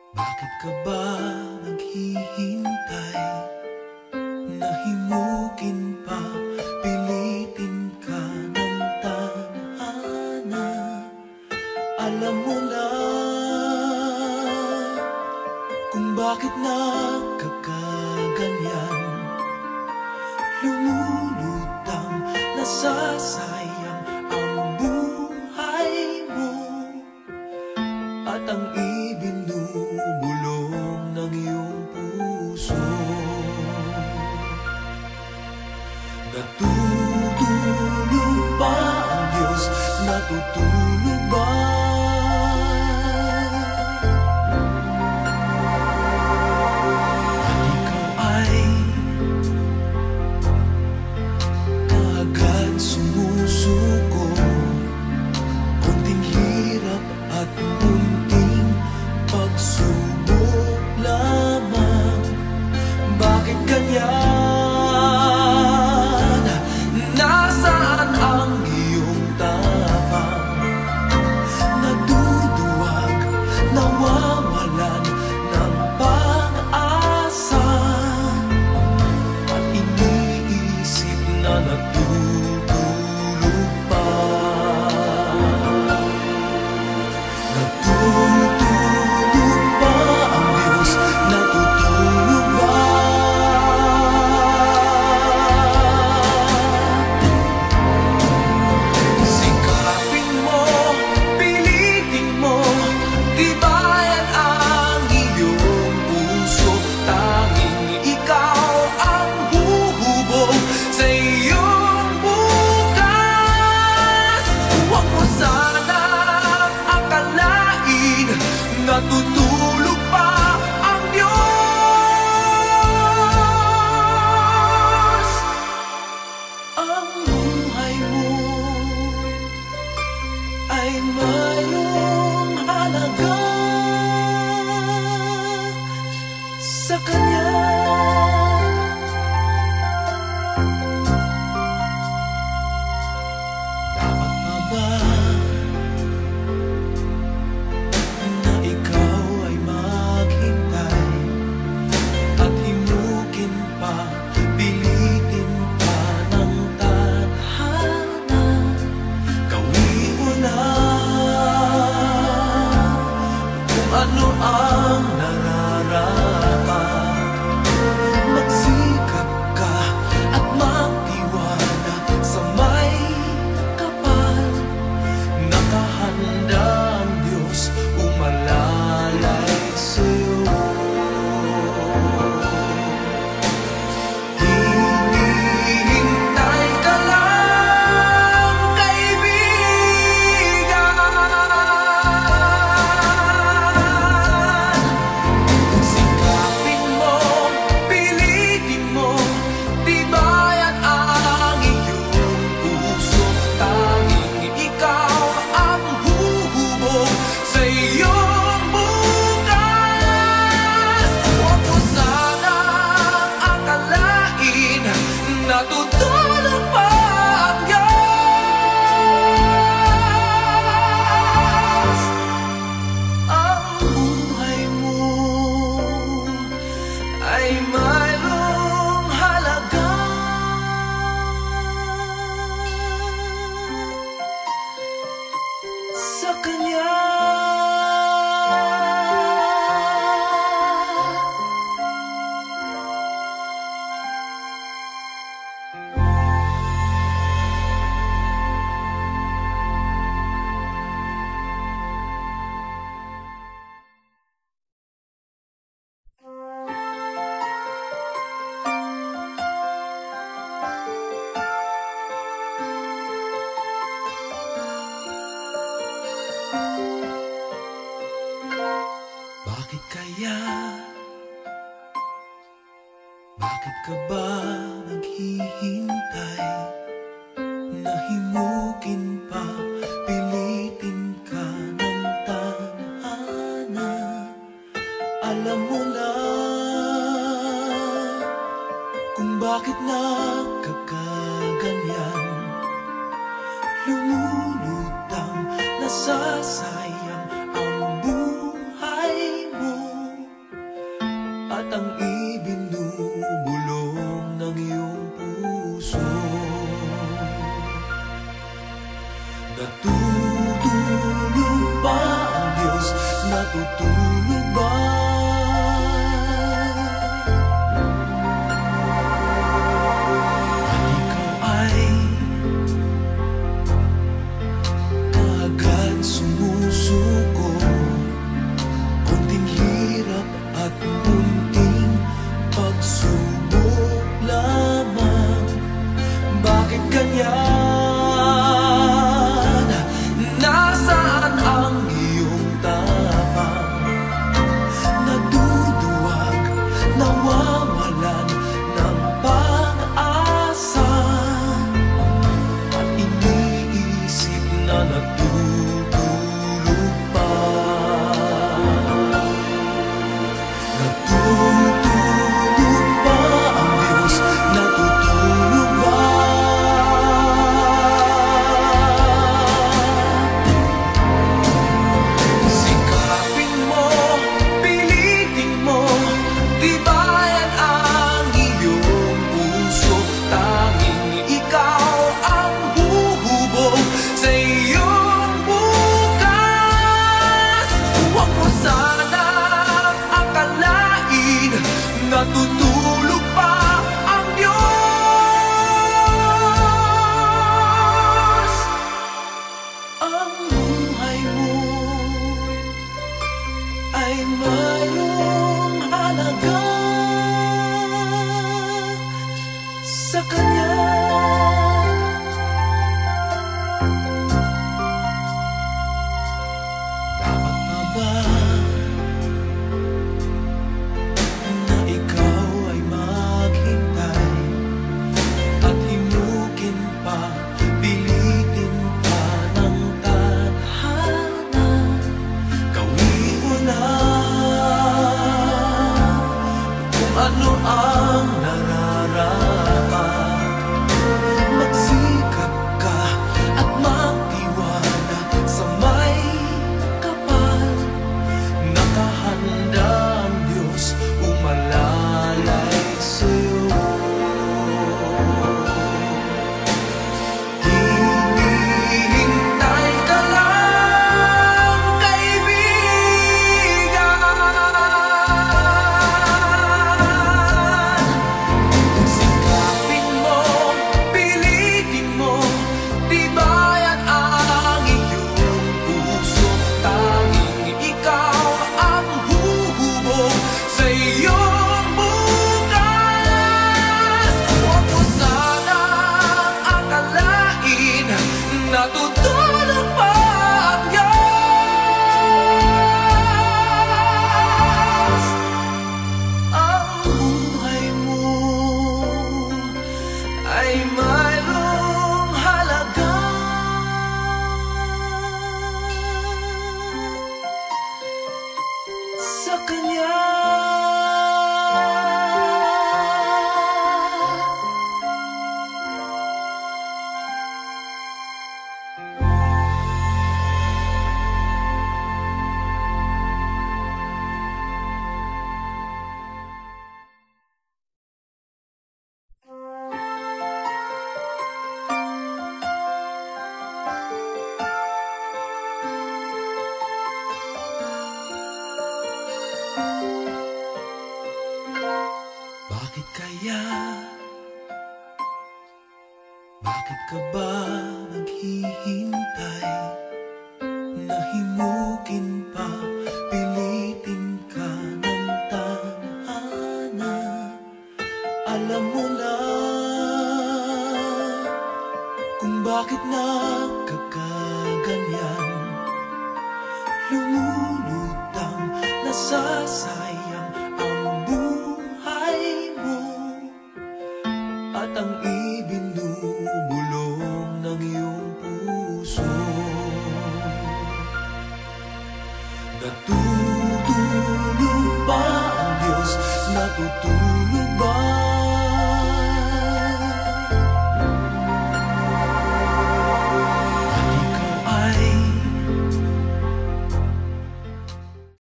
Bakit ka ba naghihintay? Nahimukin pa, pilitin ka ng tadhana. Alam mo na kung bakit nagkakaganyan. Lumulutang, nasasayang ang buhay mo at ang ibinubulong ng iyong puso. Natutulog ba ang Diyos? Natutulog ba? At ikaw ay kaagad sumusuko. Konting hirap at munting pagsubok lamang. Bakit ganyan? Nasaan ang iyong tapang? Naduduwag, nawawalan ng pag-asa, at iniisip na natutulog pa. Natutulog ba ang Diyos? Natutulog ba? Sikapin mo, pilitin mo, tibayan ang iyong puso. Tanging ikaw ang huhubog sa iyong bukas. Huwag mo sanang akalain natutulog pa ang Diyos. Ang buhay mo ay mayroong halaga sa Kanya. Dapat pa ba na ikaw ay maghintay at himukin pa, pilitin pa ng tadhana? Gawin mo na kung ano ang nararapat. Magsikap ka at magtiwala sa may kapal. Nakahanda ang Diyos umalalay sa'yo. Hinihintay ka lang, kaibigan. Sikapin mo, pilitin mo, tibayan ang iyong puso. Tanging ikaw ang huhubog sa iyong bukas. Huwag mo sanang akalain natutulog pa ang Diyos. Ang buhay mo ay mayroong halaga sa Kanya. Bakit kaya? Bakit ka ba naghihintay? Nahimukin pa, pilitin ka ng tadhana. Alam mo na kung bakit nagkakaganyan. Lumulutang, nasasayang natutulog ba? At ikaw ay kaagad sumusuko, konting hirap at munting pagsubok lamang. Bakit ganyan? Nasaan ang iyong tapang? Naduduwag, nawawalan ng pag-asa, at iniisip na natutulog pa. Natutulog ba ang Diyos? Natutulog ba? Sikapin mo, pilitin mo, tibayan ang iyong puso. Tanging ikaw ang huhubog sa iyong bukas. Huwag mo sanang akalain natutulog pa ang Diyos. Ang buhay mo ay mayroong halaga sa Kanya. Dapat pa ba na ikaw ay maghintay at himukin pa, pilitin pa ng tadhana? Gawin mo na kung ano ang nararapat. Magsikap ka at magtiwala sa may kapal. Nakahanda ang Diyos umalalay sa'yo. Hinihintay ka lang, kaibigan. Sikapin mo, pilitin mo, tibayan ang iyong puso. Tanging ikaw ang huhubog sa iyong bukas. Huwag mo sanang akalain natutulog pa ang Diyos. Ang buhay mo ay mayroong halaga sa Kanya. Bakit kaya? Bakit ka ba naghihintay? Nahimukin pa, pilitin ka ng tadhana. Alam mo na kung bakit nagkakaganyan. Lumulutang, nasasayang ang buhay mo, at ang ibinubulong ng iyong puso. Natutulog ba ang Diyos? Natutulog